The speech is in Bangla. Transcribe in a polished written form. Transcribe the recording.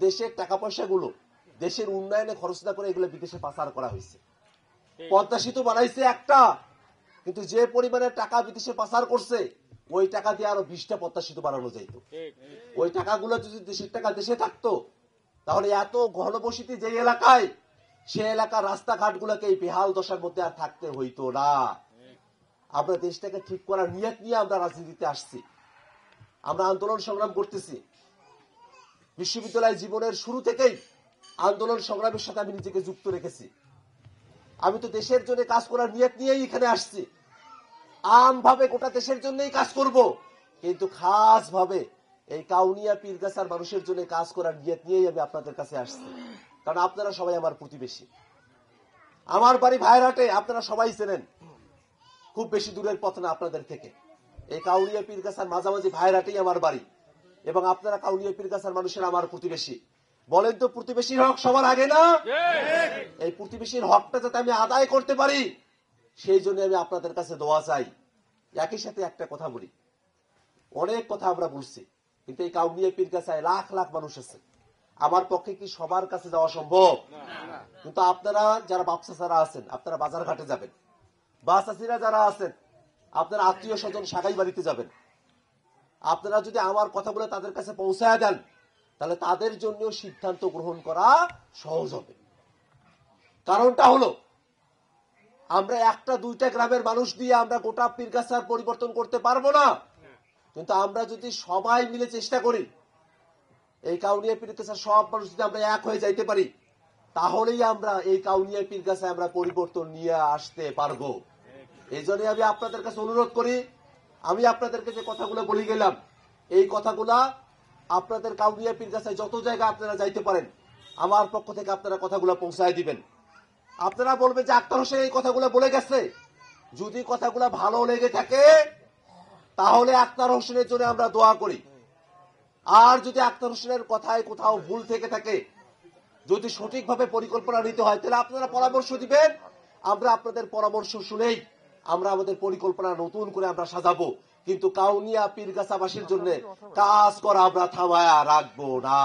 দেশের টাকা পয়সাগুলো দেশের উন্নয়নে খরচ না করে এগুলো বিদেশে পাচার করা হয়েছে। পদ্মা সেতু বানাইছে একটা, কিন্তু যে পরিমাণে টাকা বিদেশে পাচার করছে ওই টাকা দিয়ে আরো 20টা পদ্মা সেতু বানানো যাইত। ওই টাকাগুলো যদি দেশের টাকা দেশে থাকতো তাহলে এত ঘনবসতি যে এলাকায়, সে এলাকার রাস্তাঘাট গুলাকে এই বেহাল দশার মধ্যে আর থাকতে হইতো না। আমরা দেশটাকে ঠিক করার নিয়ত নিয়ে আমরা রাজনীতিতে আসছি, আমরা আন্দোলন সংগ্রাম করতেছি। বিশ্ববিদ্যালয় জীবনের শুরু থেকেই আন্দোলন সংগ্রামের সাথে আমি নিজেকে যুক্ত রেখেছি। আমি তো দেশের জন্য কাজ করার নিয়ত নিয়েই এখানে আসছি। আমভাবে গোটা দেশের জন্যই কাজ করব, কিন্তু খাস ভাবে এই কাউনিয়া পীরগাছার মানুষের জন্য কাজ করার নিয়ত নিয়েই আমি আপনাদের কাছে আসছি। কারণ আপনারা সবাই আমার প্রতিবেশী। আমার বাড়ি ভাইরাটে, আপনারা সবাই চেনেন, খুব বেশি দূরের পথ না আপনাদের থেকে। এই কাউনিয়া পীরগাছার মাঝামাঝি ভাইরাটেই আমার বাড়ি, এবং আপনারা কাউনিয়া পীরগাছার মানুষের আমার প্রতিবেশী। বলেন তো, প্রতিবেশীর হক সবার আগে না? এই প্রতিবেশীর হকটা যাতে আমি আদায় করতে পারি, সেই জন্য আমি আপনাদের কাছে দোয়া চাই। একই সাথে একটা কথা বলি, অনেক কথা আমরা বলছি, কিন্তু এই কাউনিয়া পীরগাছায় লাখ লাখ মানুষ আছে। আমার পক্ষে কি সবার কাছে যাওয়া সম্ভব? কিন্তু আপনারা যারা বাপচাচারা আছেন, আপনারা বাজার ঘাটে যাবেন, বা চাচিরা যারা আছেন, আপনারা আত্মীয় স্বজন সাগাই বাড়িতে যাবেন। আপনারা যদি আমার কথাগুলো তাদের কাছে পৌঁছায় দেন, তাহলে তাদের জন্য সিদ্ধান্ত গ্রহণ করা সহজ হবে। কারণটা হলো, আমরা একটা দুইটা গ্রামের মানুষ দিয়ে আমরা গোটা পীরগাছার পরিবর্তন করতে পারবো না, কিন্তু আমরা যদি সবাই মিলে চেষ্টা করি, এই কাউনিয়া পীরগাছার সব মানুষ যদি আমরা এক হয়ে যাইতে পারি, তাহলেই আমরা এই কাউনিয়া পীরগাছায় আমরা পরিবর্তন নিয়ে আসতে পারবো। এই জন্য আমি আপনাদের কাছে অনুরোধ করি, আমি আপনাদেরকে যে কথাগুলো বলে গেলাম, এই কথাগুলা আপনাদের কাউনিয়া পীরগাছায় যত জায়গা আপনারা যাইতে পারেন, আমার পক্ষ থেকে আপনারা কথাগুলো পৌঁছায় দিবেন। আপনারা বলবেন যে আক্তার হোসেন এই কথাগুলো বলে গেছে, যদি কথাগুলো ভালো লেগে থাকে তাহলে আক্তার হোসেনের জন্য আমরা দোয়া করি। আর যদি আক্তার হোসেনের কথায় কোথাও ভুল থেকে থাকে, যদি সঠিকভাবে পরিকল্পনা নিতে হয়, তাহলে আপনারা পরামর্শ দিবেন। আমরা আপনাদের পরামর্শ শুনেই আমরা আমাদের পরিকল্পনা নতুন করে আমরা সাজাবো, কিন্তু কাউনিয়া পীরগাছাবাসীর জন্য কাজ করা আমরা থামায়া রাখবো না।